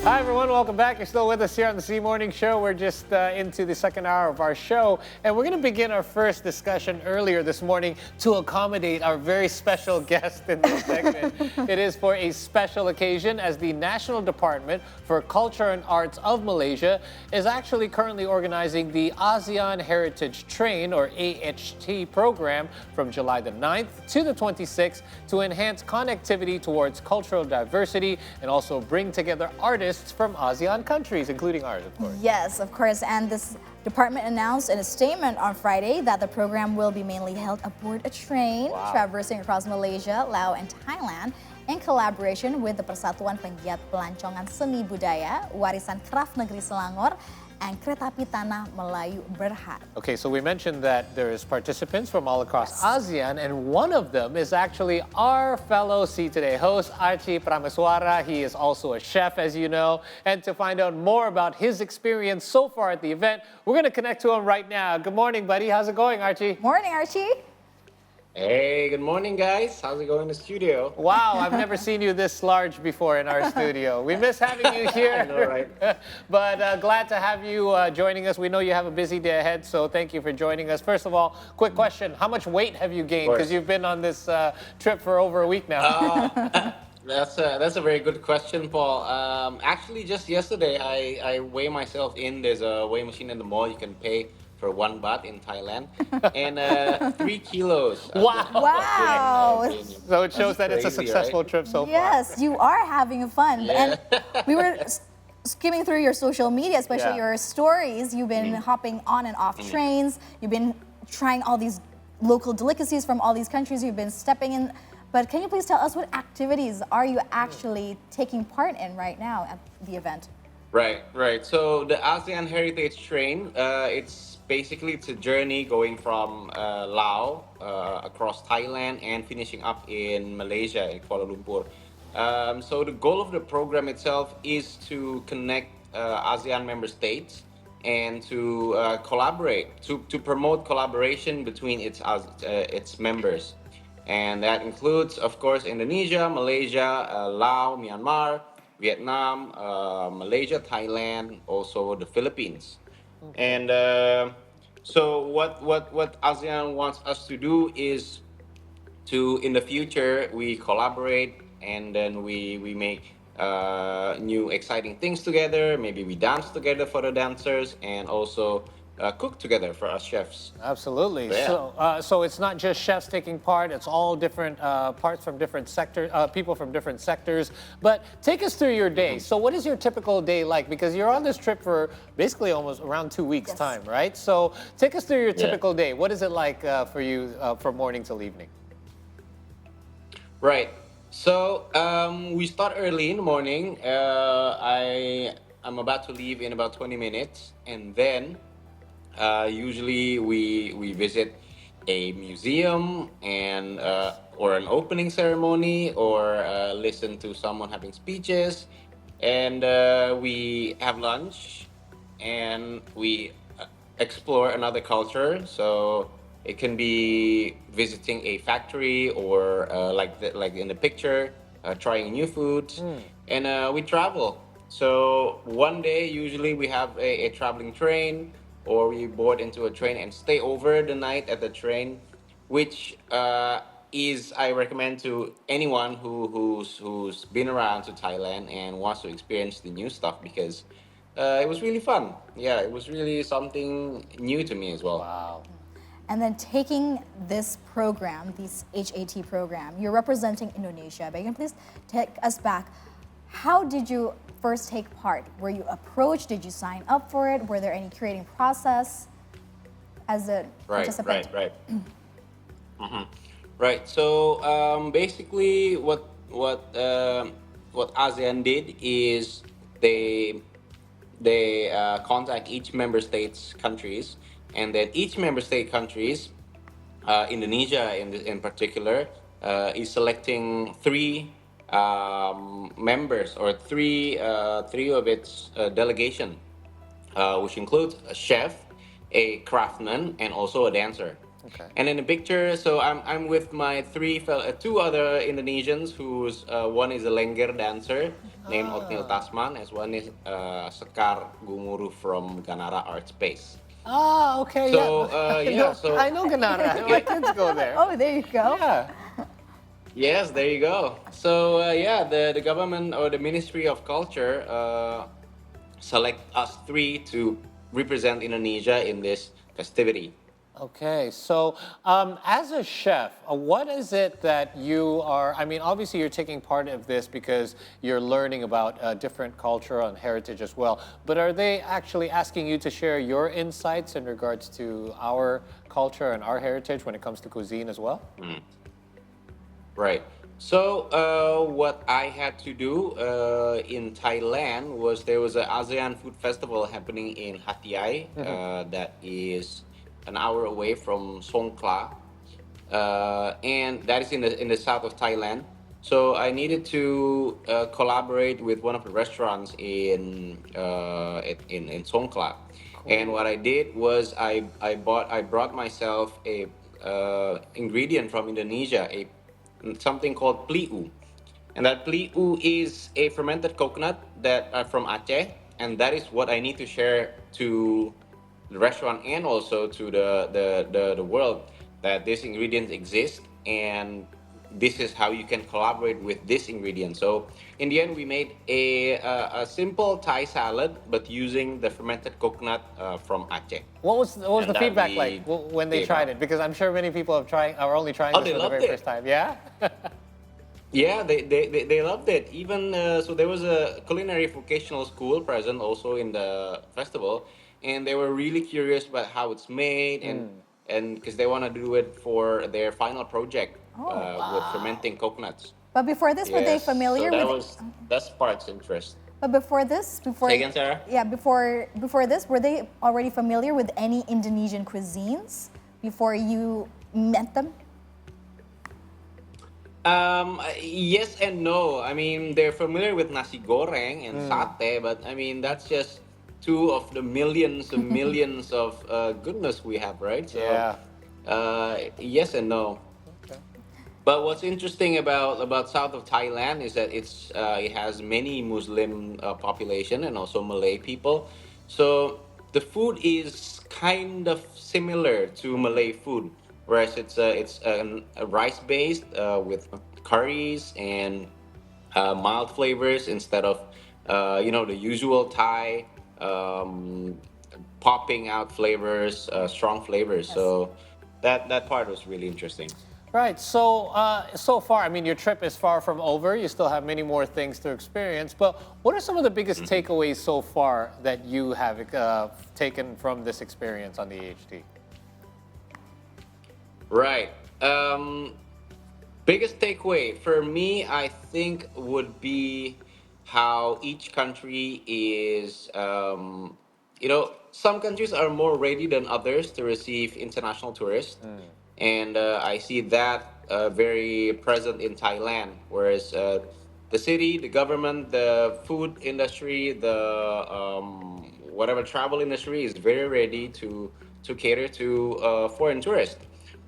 Hi, everyone. Welcome back. You're still with us here on the C Morning Show. We're just into the second hour of our show, and we're going to begin our first discussion earlier this morning to accommodate our very special guest in this segment. It is for a special occasion, as the National Department for Culture and Arts of Malaysia is actually currently organizing the ASEAN Heritage Train, or AHT program, from July the 9th to the 26th to enhance connectivity towards cultural diversity and also bring together artists from ASEAN countries, including ours, of course. Yes, of course. And this department announced in a statement on Friday that the program will be mainly held aboard a train traversing across Malaysia, Laos, and Thailand in collaboration with the Persatuan Penggiat Pelancongan Seni Budaya, Warisan Kraf Negeri Selangor, and Kereta Api Tanah Melayu Berhad. Okay, so we mentioned that there's participants from all across ASEAN, and one of them is actually our fellow See Today host, Archie Prameswara. He is also a chef, as you know. And to find out more about his experience so far at the event, we're going to connect to him right now. Good morning, buddy. How's it going, Archie? Morning, Archie. Hey, good morning, guys. How's it going in the studio? Wow, I've never seen you this large before in our studio. We miss having you here. I know, right? But glad to have you joining us. We know you have a busy day ahead, so thank you for joining us. First of all, quick question. How much weight have you gained? Because you've been on this trip for over a week now. That's a very good question, Paul. Actually, just yesterday, I weigh myself in. There's a weigh machine in the mall. You can pay for 1 baht in Thailand, and 3 kilos. Wow. Wow. So it shows that it's a Crazy, successful right? trip so far. Yes, you are having fun. Yeah. And we were skimming through your social media, especially Yeah. your stories. You've been hopping on and off trains. You've been trying all these local delicacies from all these countries. You've been stepping in. But can you please tell us what activities are you actually taking part in right now at the event? Right. So the ASEAN Heritage Train, it's a journey going from Laos across Thailand and finishing up in Malaysia, in Kuala Lumpur. So the goal of the program itself is to connect ASEAN member states and to collaborate, to promote collaboration between its members. And that includes, of course, Indonesia, Malaysia, Laos, Myanmar, Vietnam, Malaysia, Thailand, also the Philippines. And so what ASEAN wants us to do is to, in the future, we collaborate and then we make new exciting things together. Maybe we dance together for the dancers and also cook together for us chefs. Absolutely. Yeah. So it's not just chefs taking part, it's all different parts from different sectors, people from different sectors. But take us through your day. So what is your typical day like? Because you're on this trip for basically almost around 2 weeks' time, right? So take us through your typical day. What is it like for you from morning till evening? Right. So we start early in the morning. I'm about to leave in about 20 minutes, and then usually we visit a museum and or an opening ceremony or listen to someone having speeches, and we have lunch and we explore another culture. So it can be visiting a factory or like in the picture, trying new foods, and we travel. So one day, usually we have a traveling train, or we board into a train and stay over the night at the train, which is I recommend to anyone who's been around to Thailand and wants to experience the new stuff, because it was really fun. Yeah, it was really something new to me as well. Wow. And then taking this program, this HAT program, you're representing Indonesia. But you can please take us back. How did you first take part? Were you approached? Did you sign up for it? Were there any creating process as a participant? Right. Right. So basically, what ASEAN did is they contact each member state's countries, and then each member state countries, Indonesia in particular, is selecting 3 members, or three of its delegation, which includes a chef, a craftsman, and also a dancer. Okay. And in the picture, so I'm with my two other Indonesians, who's one is a Lengger dancer named Otnil Ah. Tasman, as one is Sekar Gumuru from Ganara Art Space. Ah, okay, yeah. So No, so I know Ganara. My kids go there. Oh, there you go. Yeah. yes, there you go. So the government or the Ministry of Culture select us three to represent Indonesia in this festivity. Okay, so as a chef, what is it that you are? I mean, obviously, you're taking part of this because you're learning about different culture and heritage as well. But are they actually asking you to share your insights in regards to our culture and our heritage when it comes to cuisine as well? Right. So what I had to do in Thailand was there was an ASEAN Food Festival happening in Hatiai, that is an hour away from Songkla, and that is in the south of Thailand. So I needed to collaborate with one of the restaurants in Songkla, and what I did was I brought myself a ingredient from Indonesia, a something called pliu, and that pliu is a fermented coconut that from Aceh, and that is what I need to share to the restaurant and also to the world, that this ingredient exists, and this is how you can collaborate with this ingredient. So in the end, we made a simple Thai salad, but using the fermented coconut from Aceh, What was the and that feedback like we when they gave tried out. it? Because I'm sure many people are only trying Oh, this they for the loved very it. first time. Yeah. Yeah, they loved it. Even so, there was a culinary vocational school present also in the festival, and they were really curious about how it's made, and because they want to do it for their final project Oh. with fermenting coconuts. But before this, were they Yes, so familiar with? that sparks interest. But before this, Say again, Sarah. yeah, before this, were they already familiar with any Indonesian cuisines before you met them? Yes and no. I mean, they're familiar with nasi goreng and satay, but I mean, that's just two of the millions and millions of goodness we have, right? So, Yeah. yes and no. Okay. But what's interesting about south of Thailand is that it has many Muslim population and also Malay people. So the food is kind of similar to Malay food, whereas it's a rice based with curries and mild flavors instead of the usual Thai um, popping out flavors, strong flavors. Yes. So that part was really interesting. Right. So, so far, I mean, your trip is far from over. You still have many more things to experience. But what are some of the biggest takeaways so far that you have taken from this experience on the AHT? Right. Biggest takeaway for me, I think, would be how each country is, some countries are more ready than others to receive international tourists. And I see that very present in Thailand, whereas the city, the government, the food industry, the whatever travel industry is very ready to cater to foreign tourists.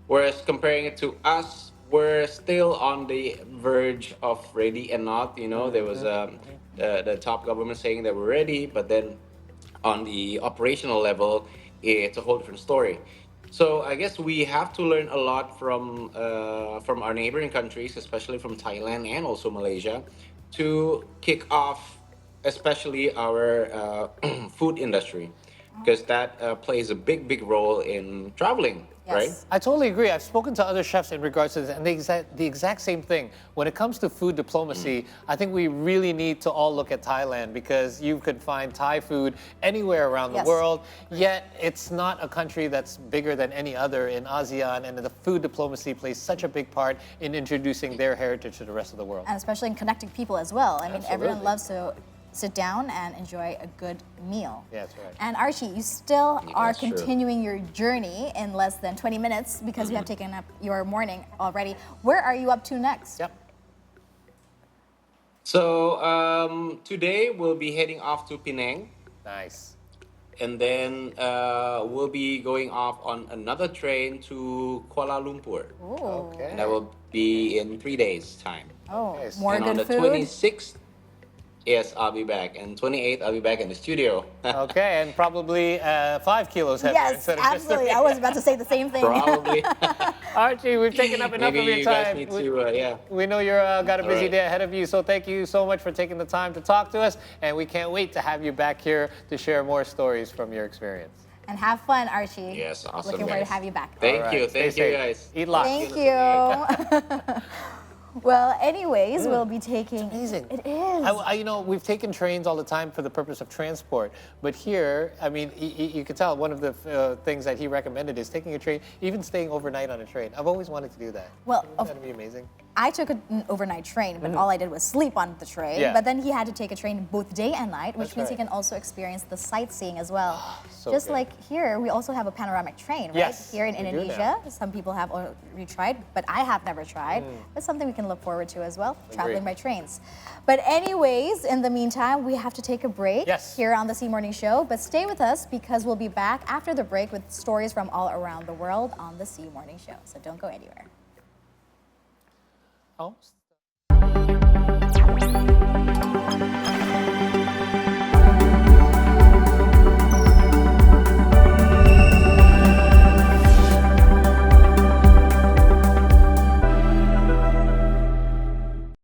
Whereas comparing it to us, we're still on the verge of ready and not. There was the top government saying that we're ready, but then on the operational level, it's a whole different story. So I guess we have to learn a lot from our neighboring countries, especially from Thailand and also Malaysia, to kick off, especially our food industry, because that plays a big role in traveling, right? Yes. I totally agree. I've spoken to other chefs in regards to this, and the exact same thing. When it comes to food diplomacy, I think we really need to all look at Thailand because you could find Thai food anywhere around the Yes. world, yet it's not a country that's bigger than any other in ASEAN, and the food diplomacy plays such a big part in introducing their heritage to the rest of the world. And especially in connecting people as well. I mean, everyone Absolutely. loves to sit down and enjoy a good meal. Yeah, that's right. And Archie, you still are that's true. continuing your journey in less than 20 minutes because you have taken up your morning already. Where are you up to next? Yep. So today we'll be heading off to Penang, Nice. and then we'll be going off on another train to Kuala Lumpur. Ooh. And that will be in 3 days' time. Oh, Nice. more And on good the food. 26th, yes, I'll be back. And 28th, I'll be back in the studio. Okay, and probably 5 kilos heavier Yes, instead of just absolutely. 3. I was about to say the same thing. Probably. Archie, we've taken up enough Maybe of your you time. guys need to, yeah. We know you're got a All busy right. day ahead of you, so thank you so much for taking the time to talk to us, and we can't wait to have you back here to share more stories from your experience. And have fun, Archie. Yes, awesome, Looking forward to guys. have you back. Thank All you. right, stay Thank you, safe. guys. Eat lots. Thank you. Well, anyways, we'll be taking. Amazing. It is. You know, we've taken trains all the time for the purpose of transport, but here, I mean, you can tell one of the things that he recommended is taking a train, even staying overnight on a train. I've always wanted to do that. Well, That'd be amazing. I took an overnight train, but all I did was sleep on the train. Yeah. But then he had to take a train both day and night, which That's means he right. can also experience the sightseeing as well. So Just good. like here, we also have a panoramic train, right? Yes, Here in we do Indonesia, some people have already tried, but I have never tried. It's something we can look forward to as well, traveling by trains. But anyways, in the meantime, we have to take a break Yes. here on the C Morning Show. But stay with us because we'll be back after the break with stories from all around the world on the C Morning Show. So don't go anywhere. Almost.